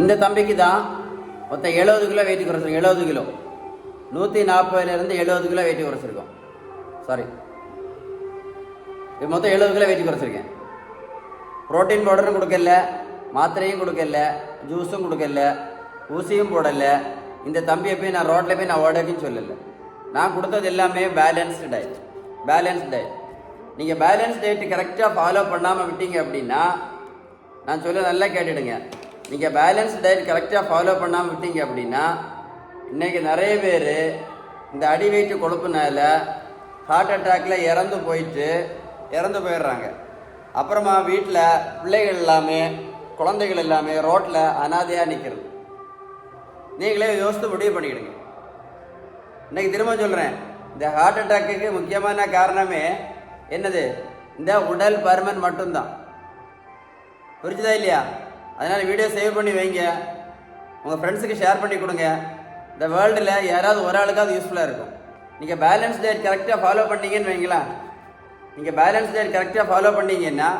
இந்த தம்பிக்கு தான் மொத்தம் 70 கிலோ வெயிட் குறைச்சிருக்கோம். 70 கிலோ 140லேருந்து 70 கிலோ வெயிட் குறைச்சிருக்கோம். சாரி, இது மொத்தம் 70 கிலோ வெயிட் குறைச்சிருக்கேன். ப்ரோட்டீன் பவுடரும் கொடுக்கல, மாத்திரையும் கொடுக்கல, ஜூஸும் கொடுக்கல, ஊசியும் போடலை. இந்த தம்பியை போய் நான் ரோட்டில் போய் நான் ஓடக்குன்னு சொல்லலை. நான் கொடுத்தது எல்லாமே பேலன்ஸ்டு டயட். Balanced diet. நீங்கள் பேலன்ஸ் டயட்டு கரெக்டாக ஃபாலோ பண்ணாமல் விட்டீங்க அப்படின்னா, நான் சொல்ல நல்லா கேட்டுடுங்க. நீங்கள் பேலன்ஸ் டயட் கரெக்டாக ஃபாலோ பண்ணாமல் விட்டீங்க அப்படின்னா, இன்றைக்கி நிறைய பேர் இந்த அடி வெயிட்டு கொழுப்புனால ஹார்ட் அட்டாக்கில் இறந்து போயிடுறாங்க. அப்புறமா வீட்டில் பிள்ளைகள் எல்லாமே, குழந்தைகள் எல்லாமே ரோட்டில் அனாதையாக நிற்கிறது. நீங்களே யோசித்து முடிவு பண்ணிக்கிடுங்க. இன்றைக்கி திரும்ப சொல்கிறேன், இந்த ஹார்ட் அட்டாக்குக்கு முக்கியமான காரணமே என்னது? இந்த உடல் பருமன் மட்டும்தான். புரிஞ்சுதா இல்லையா? அதனால் வீடியோ சேவ் பண்ணி வைங்க, உங்கள் ஃப்ரெண்ட்ஸுக்கு ஷேர் பண்ணி கொடுங்க. இந்த வேர்ல்டில் யாராவது ஒரு ஆளுக்காவது யூஸ்ஃபுல்லாக இருக்கும். நீங்கள் பேலன்ஸ் டயட் கரெக்டாக ஃபாலோ பண்ணீங்கன்னு வைங்களா, நீங்கள் பேலன்ஸ் டயட் கரெக்டாக ஃபாலோ பண்ணீங்கன்னா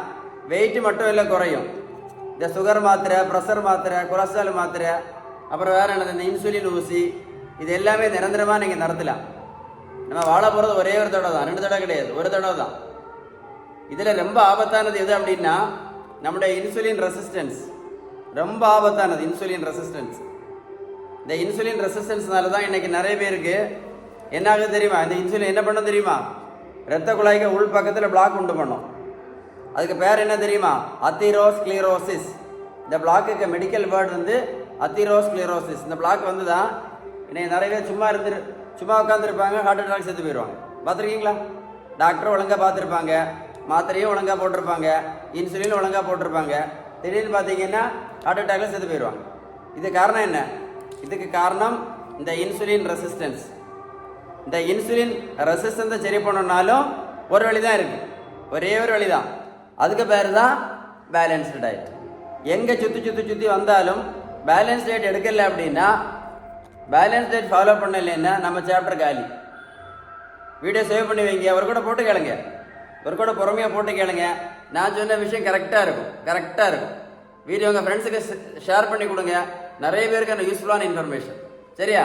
வெயிட்டு மட்டும் இல்லை குறையும். இந்த சுகர் மாத்திரை, ப்ரெஷர் மாத்திரை, கொலஸ்ட்ரால் மாத்திரை, அப்புறம் வேறு என்னது இந்த இன்சுலின் ஊசி, இது எல்லாமே நிரந்தரமாக நீங்கள் நடத்தலாம். நம்ம வாழ போகிறது ஒரே ஒரு தடவை தான், 2 தடவை கிடையாது, ஒரு தடவை தான். இதில் ரொம்ப ஆபத்தானது எது அப்படின்னா நம்முடைய இன்சுலின் ரெசிஸ்டன்ஸ். ரொம்ப ஆபத்தானது இன்சுலின் ரெசிஸ்டன்ஸ். இந்த இன்சுலின் ரெசிஸ்டன்ஸ்னால தான் இன்றைக்கி நிறைய பேருக்கு என்ன ஆகுது தெரியுமா? இந்த இன்சுலின் என்ன பண்ண தெரியுமா? இரத்த குழாய்க்கு உள் பக்கத்தில் பிளாக் உண்டு பண்ணும். அதுக்கு பேர் என்ன தெரியுமா? அத்தீரோஸ்க்ளீரோசிஸ். இந்த பிளாக்குக்கு மெடிக்கல் வேர்டு வந்து அத்தீரோஸ்க்ளீரோசிஸ். இந்த பிளாக் வந்து தான் இன்றைக்கி நிறைய பேர் சும்மா உட்காந்துருப்பாங்க, ஹார்ட் அட்டாக் செத்து போயிடுவாங்க. பார்த்துருக்கீங்களா? டாக்டரும் ஒழுங்காக பார்த்துருப்பாங்க, மாத்திரையும் ஒழுங்காக போட்டிருப்பாங்க, இன்சுலினும் ஒழுங்காக போட்டிருப்பாங்க. திடீர்னு பார்த்தீங்கன்னா ஹார்ட் அட்டாக்ல செத்து போயிடுவாங்க. இது காரணம் என்ன? இதுக்கு காரணம் இந்த இன்சுலின் ரெசிஸ்டன்ஸ். இந்த இன்சுலின் ரெசிஸ்டன்ஸை சரி பண்ணணும்னாலும் ஒரு வழி தான் இருக்குது, ஒரே ஒரு வழி தான். அதுக்கு பேர் தான் பேலன்ஸ்டு டயட். எங்கே சுற்றி வந்தாலும் பேலன்ஸ் டயட் எடுக்கல அப்படின்னா, பேலன்ஸ் டயட் ஃபாலோ பண்ணலைன்னா நம்ம சாப்டர் காலி. வீடியோ சேவ் பண்ணி வைங்க, ஒரு கூட போட்டு கேளுங்க, ஒரு கூட பொறுமையாக போட்டு கேளுங்க. நான் சொன்ன விஷயம் கரெக்டாக இருக்கும். வீடியோ உங்கள் ஃப்ரெண்ட்ஸுக்கு ஷேர் பண்ணி கொடுங்க. நிறைய பேருக்கு அந்த யூஸ்ஃபுல்லான இன்ஃபர்மேஷன். சரியா?